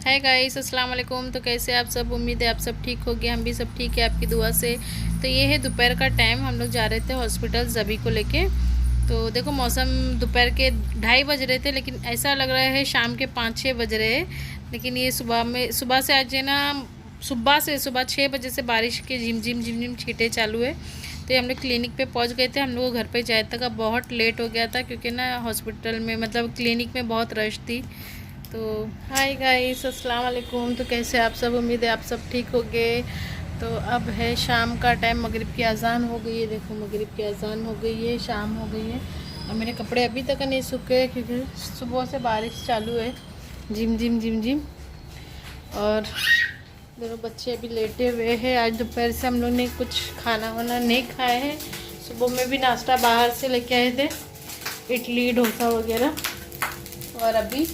Hi guys, अस्सलाम वालेकुम। तो कैसे आप सब? उम्मीद है आप सब ठीक होगे। हम भी सब ठीक है आपकी दुआ से। तो ये है दोपहर का टाइम, हम लोग जा रहे थे हॉस्पिटल ज़बी को लेके। तो देखो मौसम दोपहर के 2:30 बज रहे थे, लेकिन ऐसा लग रहा है शाम के 5-6 बज रहे हैं। लेकिन ये सुबह से आज है ना, सुबह 6 बजे से बारिश के झिम झिम छींटे चालू है। तो ये हम लोग क्लिनिक पे पहुंच गए थे। हम लोग को घर पे जाए तक अब बहुत लेट हो गया था, क्योंकि ना हॉस्पिटल में मतलब क्लिनिक में बहुत रश थी। तो हाय गाइस, अस्सलाम वालेकुम। तो कैसे आप सब? उम्मीद है आप सब ठीक होगे। तो अब है शाम का टाइम, मगरिब की अजान हो गई है। देखो मगरिब की अजान हो गई है, शाम हो गई है। और मेरे कपड़े अभी तक नहीं सूखे, क्योंकि सुबह से बारिश चालू है, झिम झिम। और दोनों बच्चे अभी लेटे हुए हैं। आज दोपहर से हम लोग ने कुछ खाना वाना नहीं खाए हैं। सुबह में भी नाश्ता बाहर से लेके आए थे, इडली डोसा वगैरह। और अभी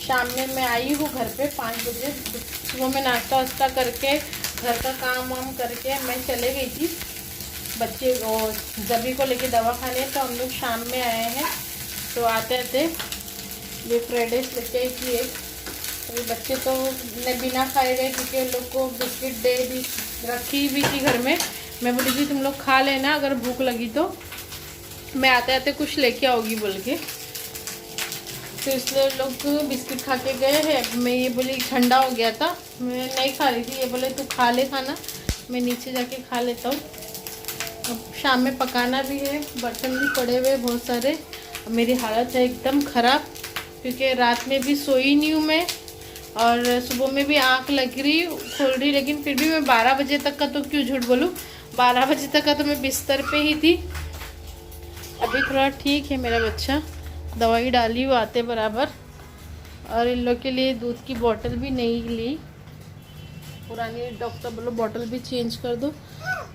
शाम में मैं आई हूँ घर पे 5 बजे। सुबह में नाश्ता वास्ता करके घर का काम वाम करके मैं चले गई थी बच्चे और ज़बी को लेके दवा खाने। तो हम लोग शाम में आए हैं। तो आते आते ये फ्राइड राइस लेके आई थी एक। अभी बच्चे तो बिना खाए गए, क्योंकि उन लोग को बिस्किट दे भी रखी भी थी घर में। मैं बोली थी तुम लोग खा लेना, अगर भूख लगी तो मैं आते आते कुछ लेके आओगी बोल के। तो इसलिए लोग बिस्किट खा के गए हैं। मैं ये बोली ठंडा हो गया था, मैं नहीं खा रही थी। ये बोले तू खा ले खाना, मैं नीचे जाके खा लेता हूँ। अब शाम में पकाना भी है, बर्तन भी पड़े हुए बहुत सारे। अब मेरी हालत है एकदम ख़राब, क्योंकि रात में भी सोई नहीं हूँ मैं, और सुबह में भी आँख लग रही खोल रही। लेकिन फिर भी मैं 12 बजे तक का, तो क्यों झूठ बोलूँ, 12 बजे तक का तो मैं बिस्तर पे ही थी। अभी थोड़ा ठीक है मेरा बच्चा, दवाई डाली वो आते बराबर। और इन लोग के लिए दूध की बोतल भी नहीं ली, पुरानी डॉक्टर बोलो बोतल भी चेंज कर दो।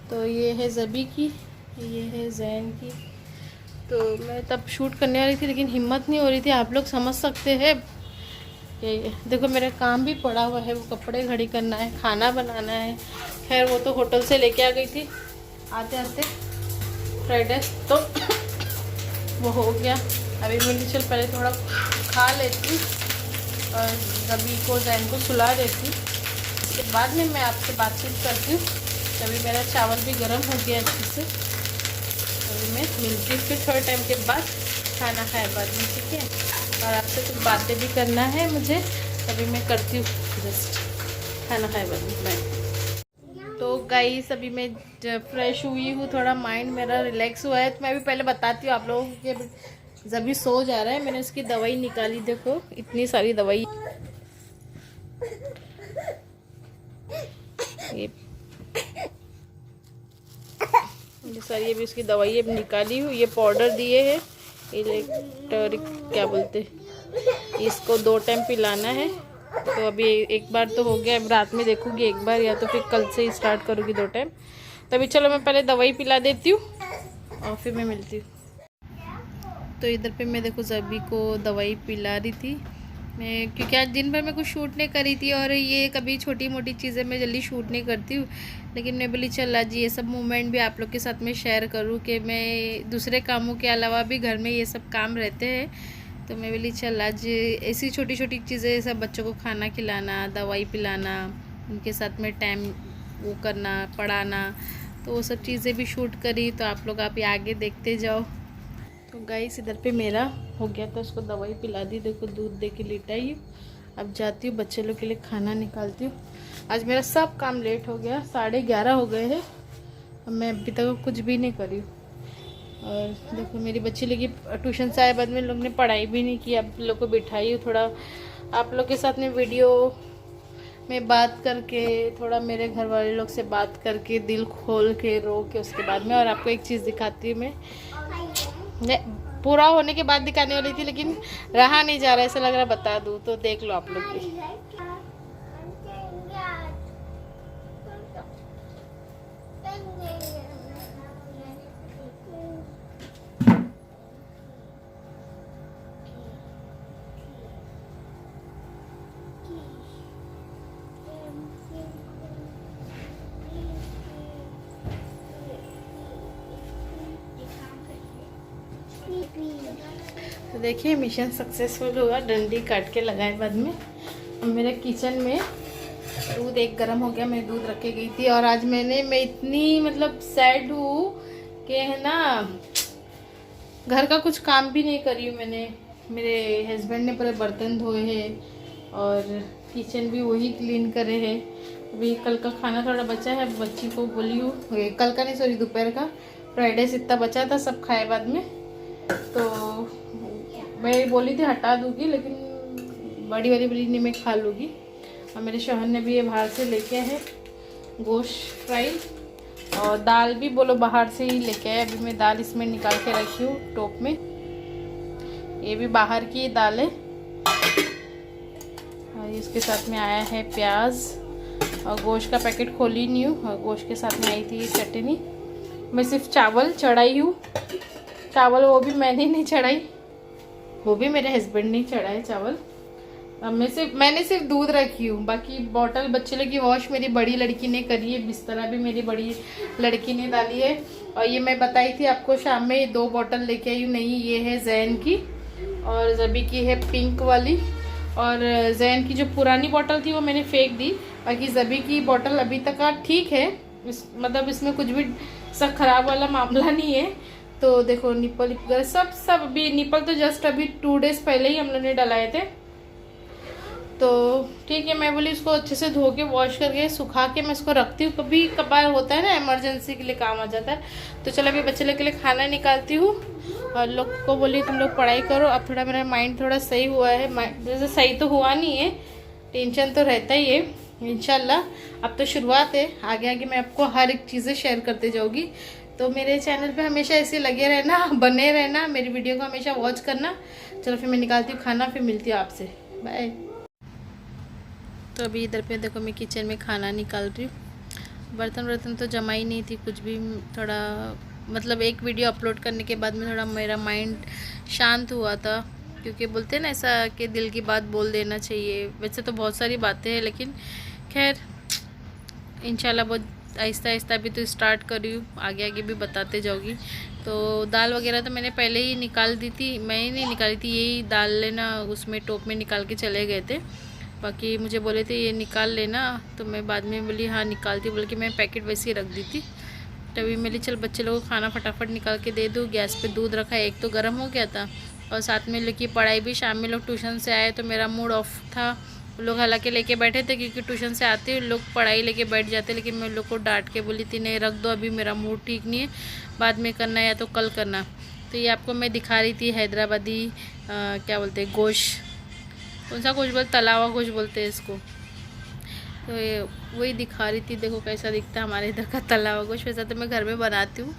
तो ये है ज़बी की, ये है जैन की। तो मैं तब शूट करने वाली थी, लेकिन हिम्मत नहीं हो रही थी। आप लोग समझ सकते हैं कि देखो मेरा काम भी पड़ा हुआ है, वो कपड़े घड़ी करना है, खाना बनाना है। खैर वो तो होटल से लेके आ गई थी आते आते फ्राइड राइस, तो वो हो गया। अभी मैं चल पहले थोड़ा खा लेती और ज़बी को जैन को सुला देती, उसके बाद में मैं आपसे बातचीत करती हूँ। तभी मेरा चावल भी गर्म हो गया अच्छे से। अभी मैं मिलती हूँ फिर थोड़े टाइम के बाद, खाना खाए बाद में, ठीक है। और आपसे कुछ बातें भी करना है मुझे, तभी मैं करती हूँ जस्ट खाना खाए बाद में। बाय। तो गाइस अभी मैं फ्रेश हुई हूँ, थोड़ा माइंड मेरा रिलैक्स हुआ है। तो मैं भी पहले बताती हूँ आप लोगों को, ज़बी सो जा रहा है। मैंने उसकी दवाई निकाली, देखो इतनी सारी दवाई। ये सारी अभी उसकी दवाई अब निकाली हूँ। ये पाउडर दिए हैं इलेक्ट्रिक, क्या बोलते, इसको 2 टाइम पिलाना है। तो अभी एक बार तो हो गया, अब रात में देखूँगी एक बार, या तो फिर कल से ही स्टार्ट करूँगी 2 टाइम। तो अभी चलो मैं पहले दवाई पिला देती हूँ और फिर मैं मिलती हूँ। तो इधर पे मैं देखो ज़बी को दवाई पिला रही थी मैं, क्योंकि आज दिन भर मैं कुछ शूट नहीं करी थी। और ये कभी छोटी मोटी चीज़ें मैं जल्दी शूट नहीं करती हूँ, लेकिन मैं बोली चल आज ये सब मोमेंट भी आप लोग के साथ में शेयर करूँ, कि मैं दूसरे कामों के अलावा भी घर में ये सब काम रहते हैं। तो मैं बोली चल आज ऐसी छोटी छोटी चीज़ें, सब बच्चों को खाना खिलाना, दवाई पिलाना, उनके साथ में टाइम वो करना, पढ़ाना, तो वो सब चीज़ें भी शूट करी। तो आप लोग आप ये आगे देखते जाओ। तो गाइस इधर पे मेरा हो गया था, उसको दवाई पिला दी, देखो दूध दे के लिटाई हूँ। अब जाती हूँ बच्चे लोग के लिए खाना निकालती हूँ। आज मेरा सब काम लेट हो गया, 11:30 हो गए हैं। अब मैं अभी तक कुछ भी नहीं करी हूँ। और देखो मेरी बच्ची लोग ट्यूशन से आए बाद में लोग ने पढ़ाई भी नहीं की। अब लोग को बिठाई हूँ, थोड़ा आप लोग के साथ में वीडियो में बात करके, थोड़ा मेरे घर वाले लोग से बात करके, दिल खोल के रो के, उसके बाद में। और आपको एक चीज़ दिखाती हूँ मैं, पूरा होने के बाद दिखाने वाली थी, लेकिन रहा नहीं जा रहा, ऐसा लग रहा बता दूं, तो देख लो आप लोग भी। तो देखिए मिशन सक्सेसफुल हुआ, डंडी काट के लगाए बाद में। मेरे किचन में दूध एक गर्म हो गया, मैं दूध रख के गई थी। और आज मैं इतनी मतलब सैड हूँ कि है ना, घर का कुछ काम भी नहीं करी हूँ मैंने। मेरे हस्बैंड ने पूरे बर्तन धोए हैं और किचन भी वही क्लीन करे हैं। अभी कल का खाना थोड़ा बचा है, बच्ची को बोली हूँ, कल का नहीं सॉरी दोपहर का, फ्राइडे से इतना बचा था, सब खाए बाद में। तो मैं बोली थी हटा दूँगी, लेकिन बड़ी वाली बोली नहीं मैं खा लूँगी। और मेरे शौहर ने भी ये बाहर से लेके है गोश्त फ्राई, और दाल भी बोलो बाहर से ही लेके आए। अभी मैं दाल इसमें निकाल के रखी हूँ टोप में, ये भी बाहर की दाल है। और इसके साथ में आया है प्याज, और गोश्त का पैकेट खोली नहीं हूँ, और गोश्त के साथ में आई थी ये चटनी। मैं सिर्फ चावल चढ़ाई हूँ, चावल वो भी मैंने नहीं चढ़ाई, वो भी मेरे हस्बैंड ने चढ़ाए चावल। मैंने सिर्फ दूध रखी हूँ, बाकी बॉटल बच्चे लोग की वॉश मेरी बड़ी लड़की ने करी है, बिस्तरा भी मेरी बड़ी लड़की ने डाली है। और ये मैं बताई थी आपको शाम में 2 बॉटल लेके आई हूँ। नहीं, ये है जैन की और जबी की है पिंक वाली। और जैन की जो पुरानी बॉटल थी वो मैंने फेंक दी, बाकी जबी की बॉटल अभी तक का ठीक है। मतलब इसमें कुछ भी सब खराब वाला मामला नहीं है। तो देखो निपल वगैरह सब अभी, निपल तो जस्ट अभी 2 डेज पहले ही हम लोग ने डलाए थे। तो ठीक है, मैं बोली इसको अच्छे से धो के वॉश करके सुखा के मैं इसको रखती हूँ। कभी कभार होता है ना, इमरजेंसी के लिए काम आ जाता है। तो चलो अभी बच्चे लोग के लिए खाना निकालती हूँ, और लोग को बोली तुम लोग पढ़ाई करो। अब थोड़ा मेरा माइंड थोड़ा सही हुआ है, जैसे सही तो हुआ नहीं है, टेंशन तो रहता ही है। इंशाल्लाह अब तो शुरुआत है, आगे आगे मैं आपको हर एक चीज़ें शेयर करते जाऊँगी। तो मेरे चैनल पे हमेशा ऐसे लगे रहना, बने रहना, मेरी वीडियो को हमेशा वॉच करना। चलो फिर मैं निकालती हूँ खाना, फिर मिलती हूँ आपसे, बाय। तो अभी इधर पे देखो मैं किचन में खाना निकाल रही हूँ। बर्तन तो जमा ही नहीं थी कुछ भी, थोड़ा मतलब एक वीडियो अपलोड करने के बाद में थोड़ा मेरा माइंड शांत हुआ था, क्योंकि बोलते हैं ना ऐसा कि दिल की बात बोल देना चाहिए। वैसे तो बहुत सारी बातें हैं, लेकिन खैर इंशाल्लाह बहुत आहिस्ता आहिस्ता अभी तो स्टार्ट करी हूँ, आगे आगे भी बताते जाऊँगी। तो दाल वगैरह तो मैंने पहले ही निकाल दी थी, मैं ही नहीं निकाली थी, यही दाल लेना उसमें टोप में निकाल के चले गए थे। बाकी मुझे बोले थे ये निकाल लेना, तो मैं बाद में बोली हाँ निकालती, बोल के मैं पैकेट वैसे ही रख दी थी। तभी मेरी चल बच्चे लोगों को खाना फटाफट निकाल के दे दूँ। गैस पे दूध रखा है, एक तो गर्म हो गया था, और साथ में लोग की पढ़ाई भी, शाम में लोग ट्यूशन से आए तो मेरा मूड ऑफ था। लोग हालांकि लेके बैठे थे, क्योंकि ट्यूशन से आते ही लोग पढ़ाई लेके बैठ जाते, लेकिन मैं लोग को डांट के बोली थी नहीं रख दो, अभी मेरा मूड ठीक नहीं है, बाद में करना या तो कल करना। तो ये आपको मैं दिखा रही थी हैदराबादी क्या बोलते हैं गोश्त, कौन सा गोश्त बोलते, तला हुआ गोश्त बोलते हैं इसको। तो ये वही दिखा रही थी, देखो कैसा दिखता है हमारे इधर का तला हुआ गोश्त। वैसा तो मैं घर में बनाती हूँ,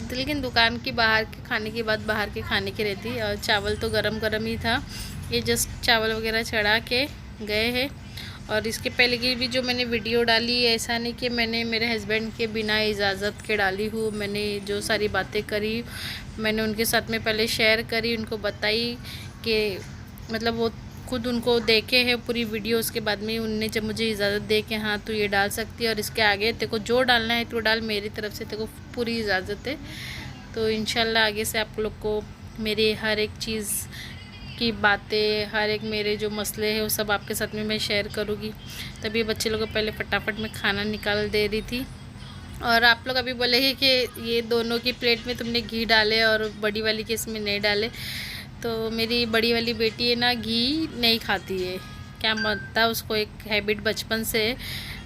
तो लेकिन दुकान की बाहर के खाने की बात बाहर के खाने की रहती। और चावल तो गरम गरम ही था, ये जस्ट चावल वगैरह चढ़ा के गए हैं। और इसके पहले की भी जो मैंने वीडियो डाली, ऐसा नहीं कि मैंने मेरे हस्बैंड के बिना इजाज़त के डाली हूँ। मैंने जो सारी बातें करी मैंने उनके साथ में पहले शेयर करी, उनको बताई कि मतलब वो खुद उनको देखे हैं पूरी वीडियो। उसके बाद में उनने जब मुझे इजाज़त दे कि हाँ तू ये डाल सकती है, और इसके आगे तेरे को जो डालना है तो डाल, मेरी तरफ से तेरे को पूरी इजाज़त है। तो इंशाल्लाह आगे से आप लोग को मेरी हर एक चीज़ की बातें, हर एक मेरे जो मसले हैं वो सब आपके साथ में मैं शेयर करूँगी। तभी बच्चे लोगों को पहले फटाफट में खाना निकाल दे रही थी। और आप लोग अभी बोलेंगे कि ये दोनों की प्लेट में तुमने घी डाले और बड़ी वाली के इसमें नहीं डाले। तो मेरी बड़ी वाली बेटी है ना, घी नहीं खाती है, क्या मतलब उसको एक हैबिट बचपन से।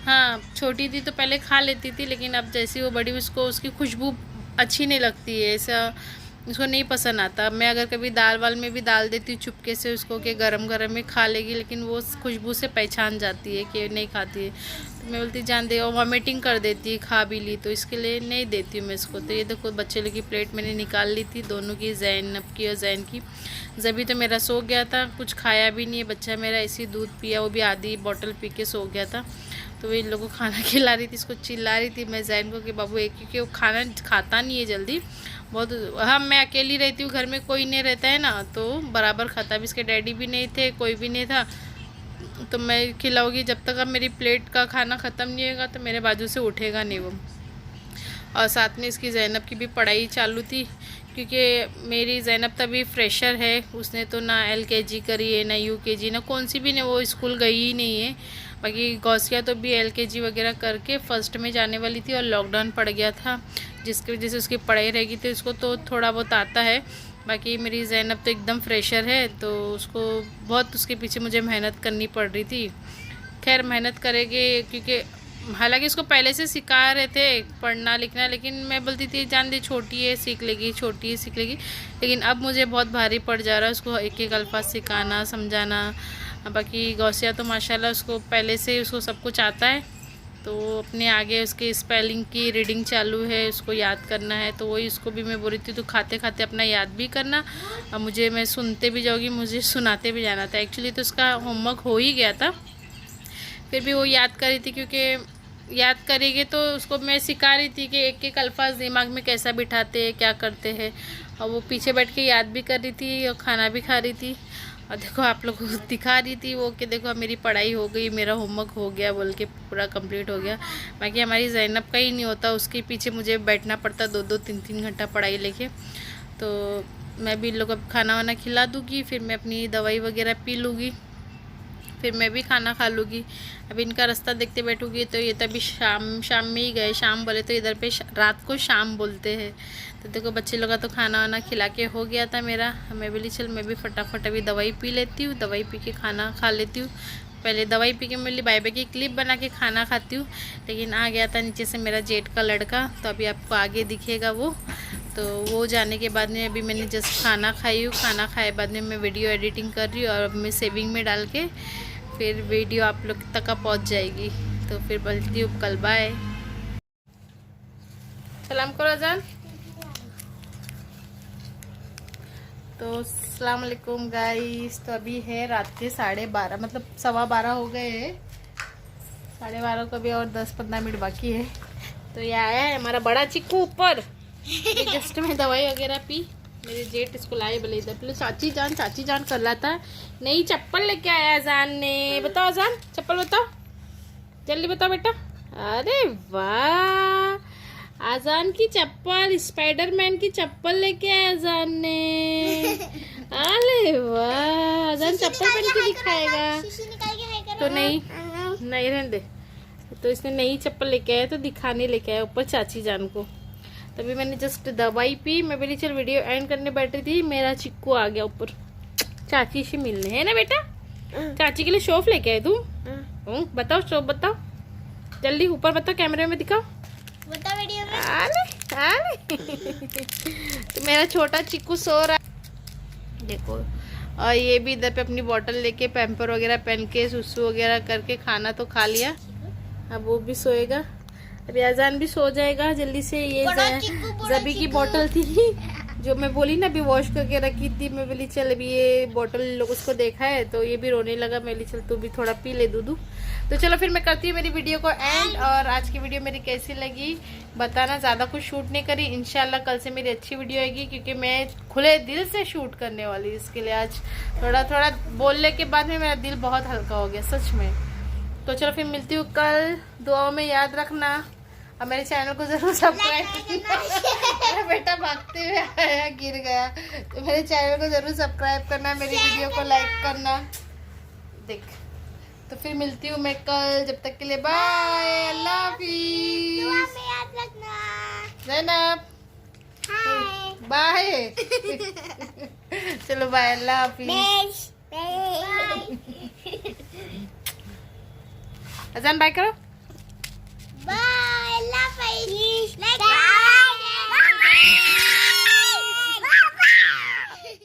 हाँ छोटी थी तो पहले खा लेती थी, लेकिन अब जैसी वो बड़ी उसको उसकी खुशबू अच्छी नहीं लगती है, ऐसा उसको नहीं पसंद आता। मैं अगर कभी दाल वाल में भी डाल देती हूँ चुपके से उसको कि गरम गरम में खा लेगी, लेकिन वो खुशबू से पहचान जाती है कि नहीं खाती है। तो मैं बोलती जान दे, और वॉमिटिंग कर देती है खा भी ली, तो इसके लिए नहीं देती हूँ मैं इसको। तो ये देखो बच्चे लोग की प्लेट मैंने निकाल ली थी, दोनों की, जैनब की और जैन की। जभी तो मेरा सो गया था, कुछ खाया भी नहीं है बच्चा मेरा, ऐसी दूध पिया, वो भी आधी बॉटल पी के सो गया था। तो वो इन लोगों को खाना खिला रही थी, इसको चिल्ला रही थी मैं जैन को कि बाबू एक, क्योंकि वो खाना खाता नहीं है जल्दी बहुत। हाँ मैं अकेली रहती हूँ, घर में कोई नहीं रहता है ना, तो बराबर खाता। भी इसके डैडी भी नहीं थे, कोई भी नहीं था, तो मैं खिलाऊंगी जब तक अब मेरी प्लेट का खाना ख़त्म नहीं होगा तो मेरे बाजू से उठेगा नहीं वो। और साथ में इसकी जैनब की भी पढ़ाई चालू थी, क्योंकि मेरी ज़ैनब तभी फ्रेशर है, उसने तो ना LKG करी है ना UKG, ना कौन सी भी नहीं, वो स्कूल गई ही नहीं है। बाकी गौसिया तो भी LKG वगैरह करके फर्स्ट में जाने वाली थी और लॉकडाउन पड़ गया था, जिसकी वजह से उसकी पढ़ाई रहेगी, तो उसको तो थोड़ा बहुत आता है। बाकी मेरी ज़ैनब तो एकदम फ्रेशर है, तो उसको बहुत उसके पीछे मुझे मेहनत करनी पड़ रही थी। खैर मेहनत करेंगे, क्योंकि हालांकि उसको पहले से सिखा रहे थे पढ़ना लिखना, लेकिन मैं बोलती थी जान दे, छोटी है सीख लेगी, छोटी है सीख लेगी। लेकिन अब मुझे बहुत भारी पड़ जा रहा है उसको एक एक अल्फाज सिखाना, समझाना। बाकी गौसिया तो माशाल्लाह उसको पहले से उसको सब कुछ आता है, तो अपने आगे उसके स्पेलिंग की रीडिंग चालू है, उसको याद करना है। तो वही उसको भी मैं बोल रही थी तो खाते खाते अपना याद भी करना, और मुझे मैं सुनते भी जाऊँगी, मुझे सुनाते भी जाना था। एक्चुअली तो उसका होमवर्क हो ही गया था, फिर भी वो याद कर रही थी, क्योंकि याद करेंगे तो उसको मैं सिखा रही थी कि एक एक अल्फाज दिमाग में कैसा बिठाते हैं, क्या करते हैं। और वो पीछे बैठ के याद भी कर रही थी और खाना भी खा रही थी। और देखो आप लोगों को दिखा रही थी वो कि देखो मेरी पढ़ाई हो गई, मेरा होमवर्क हो गया बोल के पूरा कंप्लीट हो गया। बाकी हमारी ज़ैनब का ही नहीं होता, उसके पीछे मुझे बैठना पड़ता 2-2 3-3 घंटा पढ़ाई लेके। तो मैं भी इन लोगों को खाना वाना खिला दूँगी, फिर मैं अपनी दवाई वगैरह पी लूँगी, फिर मैं भी खाना खा लूँगी। अभी इनका रास्ता देखते बैठूँगी, तो ये तभी शाम में ही गए। शाम बोले तो इधर पे रात को शाम बोलते हैं। तो देखो बच्चे लोग का तो खाना वाना खिला के हो गया था मेरा। मैं बोली चल मैं भी फटाफट अभी दवाई पी लेती हूँ, दवाई पी के खाना खा लेती हूँ। पहले दवाई पी के मैं बाय बाय की क्लिप बना के खाना खाती हूँ, लेकिन आ गया था नीचे से मेरा जेठ का लड़का, तो अभी आपको आगे दिखेगा वो। तो वो जाने के बाद में अभी मैंने जस्ट खाना खाई हूँ, खाना खाए बाद में मैं वीडियो एडिटिंग कर रही हूँ, और अब मैं सेविंग में डाल के फिर वीडियो आप लोग तक का पहुँच जाएगी। तो फिर बोलती हूँ कल बाय। सलाम करो अजान। तो अस्सलाम वालेकुम गाइस। तो अभी है रात के 12:30, मतलब 12:15 हो गए हैं, 12:30 को भी और 10-15 मिनट बाकी है। तो ये आया है हमारा बड़ा चिक्कू ऊपर। जस्ट में दवाई वगैरह पी, मेरे जेठ इसको लाए, बोले इधर पहले चाची जान कर रहा था। नई चप्पल लेके आया अजान ने। बताओ अजान, चप्पल बताओ, जल्दी बताओ बेटा। अरे वाह, अजान की चप्पल, स्पाइडरमैन की चप्पल लेके आया अजान ने। अरे वाह, अजान चप्पल पहन के दिखाएगा। तो नहीं रहने दे। तो इसने नई चप्पल लेके आया, तो दिखाने लेके आया ऊपर चाची जान को। तभी मैंने जस्ट दवाई पी, मैं बोली चल वीडियो एंड करने बैठी थी, मेरा चिक्कू आ गया ऊपर चाची से मिलने, है ना बेटा। चाची के लिए शॉप लेके आए तुम। बताओ शॉप बताओ, जल्दी ऊपर बताओ, कैमरे में दिखाओ, बताओ वीडियो में। आले। तो मेरा छोटा चिक्कू सो रहा है, देखो। और ये भी इधर पे अपनी बोतल लेके पैम्पर वगैरह पहन के सुसु वगैरह करके खाना तो खा लिया, अब वो भी सोएगा। अभी अजान भी सो जाएगा जल्दी से। ये जबी की बोतल थी जो मैं बोली ना अभी वॉश करके रखी थी, मैं बोली चल अभी ये बोतल लोग उसको देखा है तो ये भी रोने लगा। मैं बोली चल तू भी थोड़ा पी ले दूधू। तो चलो फिर मैं करती हूँ मेरी वीडियो को एंड। और आज की वीडियो मेरी कैसी लगी बताना। ज़्यादा कुछ शूट नहीं करी, इंशाल्लाह कल से मेरी अच्छी वीडियो आएगी, क्योंकि मैं खुले दिल से शूट करने वाली। इसके लिए आज थोड़ा बोलने के बाद में मेरा दिल बहुत हल्का हो गया सच में। तो चलो फिर मिलती हूँ कल, दुआओं में याद रखना, और मेरे चैनल को जरूर सब्सक्राइब करना। मेरा बेटा भागते हुए आया, गिर गया, तो मेरे चैनल को जरूर सब्सक्राइब करना, मेरी वीडियो को लाइक करना। देख, तो फिर मिलती हूँ मैं कल, जब तक के लिए बाय, अल्लाह हाफिज़। ज़ैनब बाय। चलो बाय, अल्लाह हाफिज़। अजान बाय करो।